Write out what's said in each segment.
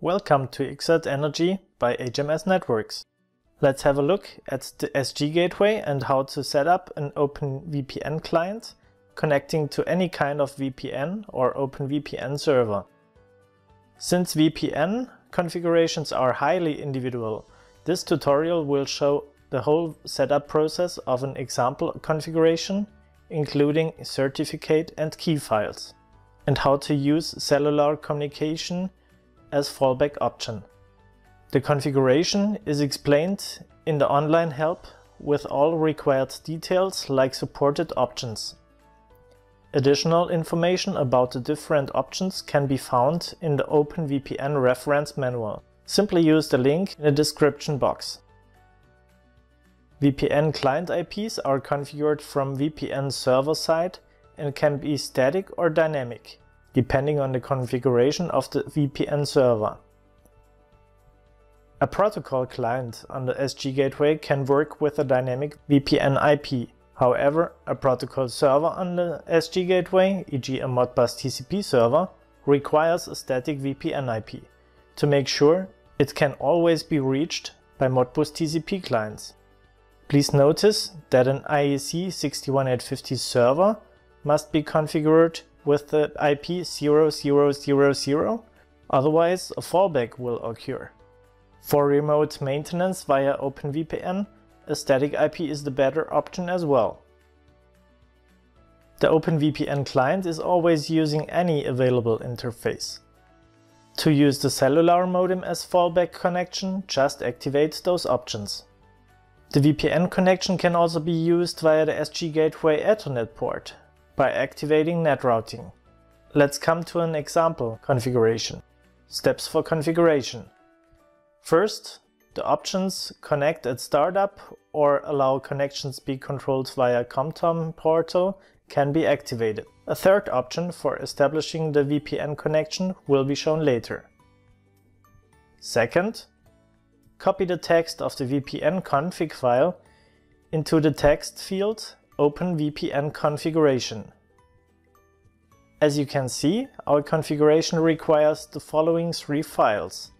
Welcome to Exert Energy by HMS Networks. Let's have a look at the SG gateway and how to set up an OpenVPN client connecting to any kind of VPN or OpenVPN server. Since VPN configurations are highly individual, this tutorial will show the whole setup process of an example configuration, including certificate and key files, and how to use cellular communication as fallback option. The configuration is explained in the online help with all required details like supported options. Additional information about the different options can be found in the OpenVPN reference manual. Simply use the link in the description box. VPN client IPs are configured from VPN server side and can be static or dynamic, depending on the configuration of the VPN server. A protocol client on the SG gateway can work with a dynamic VPN IP. However, a protocol server on the SG gateway, e.g. a Modbus TCP server, requires a static VPN IP to make sure it can always be reached by Modbus TCP clients. Please notice that an IEC 61850 server must be configured with the IP 0000, otherwise a fallback will occur. For remote maintenance via OpenVPN, a static IP is the better option as well. The OpenVPN client is always using any available interface. To use the cellular modem as fallback connection, just activate those options. The VPN connection can also be used via the SG gateway Ethernet port by activating net routing. Let's come to an example configuration. Steps for configuration. First, the options connect at startup or allow connections be controlled via ComTom portal can be activated. A third option for establishing the VPN connection will be shown later. Second, copy the text of the VPN config file into the text field OpenVPN configuration. As you can see, our configuration requires the following three files.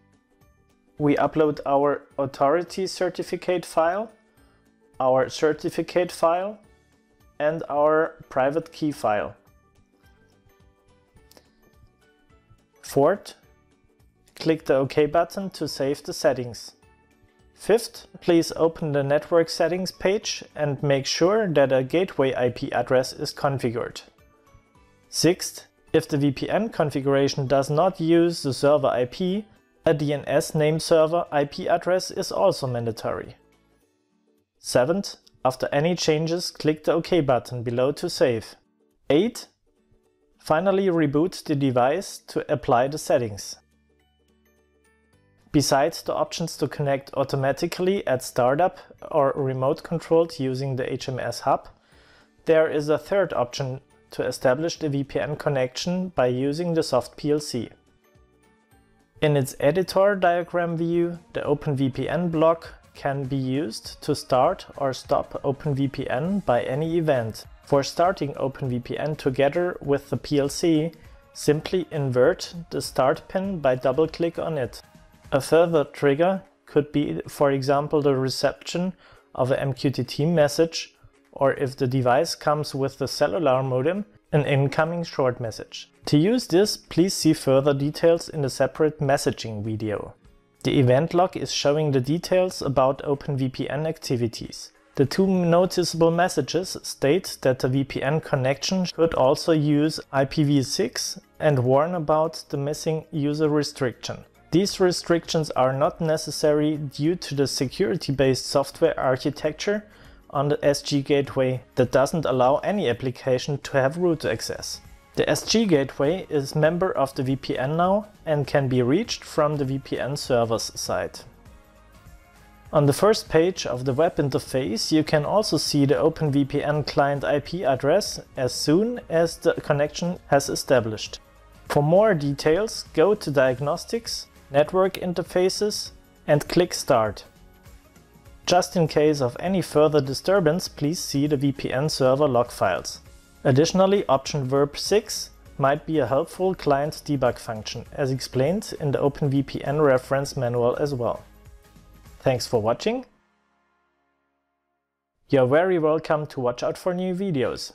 We upload our authority certificate file, our certificate file, and our private key file. Fourth, click the OK button to save the settings. Fifth, please open the network settings page and make sure that a gateway IP address is configured. Sixth, if the VPN configuration does not use the server IP, a DNS name server IP address is also mandatory. Seventh, after any changes, click the OK button below to save. 8. Finally reboot the device to apply the settings. Besides the options to connect automatically at startup or remote controlled using the HMS hub, there is a third option to establish the VPN connection by using the softPLC. In its editor diagram view, the OpenVPN block can be used to start or stop OpenVPN by any event. For starting OpenVPN together with the PLC, simply invert the start pin by double-click on it. A further trigger could be, for example, the reception of an MQTT message, or if the device comes with the cellular modem, an incoming short message. To use this, please see further details in the separate messaging video. The event log is showing the details about OpenVPN activities. The two noticeable messages state that the VPN connection could also use IPv6 and warn about the missing user restriction. These restrictions are not necessary due to the security-based software architecture on the SG gateway that doesn't allow any application to have root access. The SG gateway is member of the VPN now and can be reached from the VPN server's side. On the first page of the web interface you can also see the OpenVPN client IP address as soon as the connection has established. For more details, go to Diagnostics, Network Interfaces and click Start. Just in case of any further disturbance, please see the VPN server log files. Additionally, option verb 6 might be a helpful client debug function, as explained in the OpenVPN reference manual as well. Thanks for watching. You're very welcome to watch out for new videos.